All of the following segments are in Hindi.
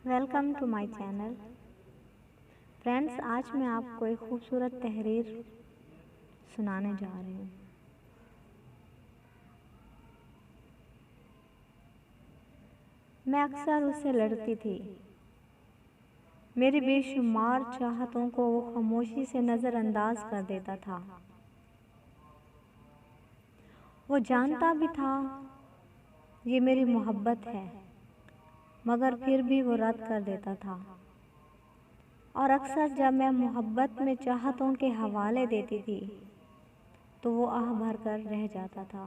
Welcome to my channel. Friends, आज मैं आपको एक खूबसूरत तहरीर सुनाने जा रही हूँ। मैं अक्सर उससे लड़ती थी। मेरी बेशुमार चाहतों को वो खामोशी से नज़रअंदाज कर देता था। वो जानता भी था ये मेरी मोहब्बत है, मगर फिर भी वो रद्द कर देता था। और अक्सर जब मैं मोहब्बत में चाहतों के हवाले देती थी तो वो आह भर कर रह जाता था।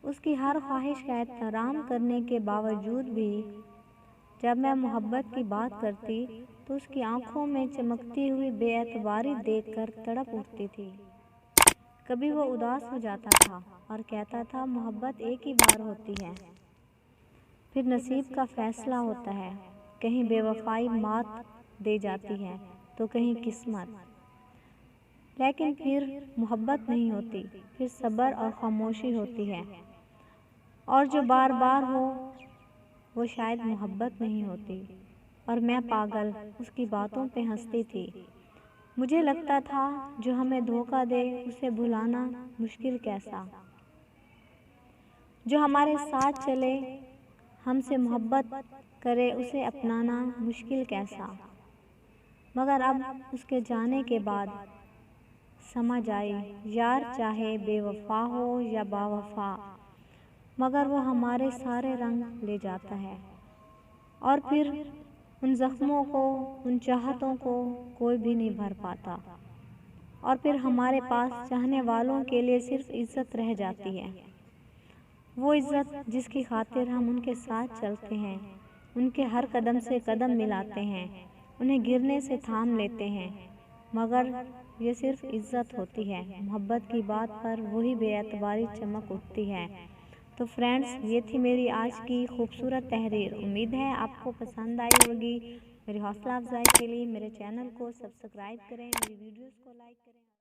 उसकी हर ख्वाहिश का एहतराम करने के बावजूद भी जब मैं मोहब्बत की बात करती तो उसकी आंखों में चमकती हुई बेएतबारी देखकर तड़प उठती थी। कभी वो उदास हो जाता था और कहता था मोहब्बत एक ही बार होती है, फिर नसीब का फैसला होता है। कहीं बेवफाई मात दे जाती है तो कहीं किस्मत, लेकिन फिर मोहब्बत नहीं होती, फिर सब्र और खामोशी होती है। और जो बार बार हो वो शायद मोहब्बत नहीं होती। और मैं पागल उसकी बातों पे हंसती थी। मुझे लगता था जो हमें धोखा दे उसे भुलाना मुश्किल कैसा, जो हमारे साथ चले हमसे मोहब्बत करे उसे अपनाना मुश्किल कैसा। मगर अब उसके जाने के बाद समझ आई, यार चाहे बेवफा हो या बावफा, मगर वो हमारे सारे रंग ले जाता है। और फिर उन जख्मों को, उन चाहतों को कोई भी नहीं भर पाता। और फिर हमारे पास चाहने वालों के लिए सिर्फ इज्जत रह जाती है। वो इज्जत जिसकी खातिर हम उनके साथ चलते हैं, उनके हर कदम से कदम मिलाते हैं, उन्हें गिरने से थाम लेते हैं, मगर ये सिर्फ इज्जत होती है। मोहब्बत की बात पर वही बेएतबारी चमक उठती है। तो फ्रेंड्स, ये थी मेरी आज की खूबसूरत तहरीर। उम्मीद है आपको पसंद आई होगी। मेरी हौसला अफजाई के लिए मेरे चैनल को सब्सक्राइब करें, मेरी वीडियोस को लाइक करें।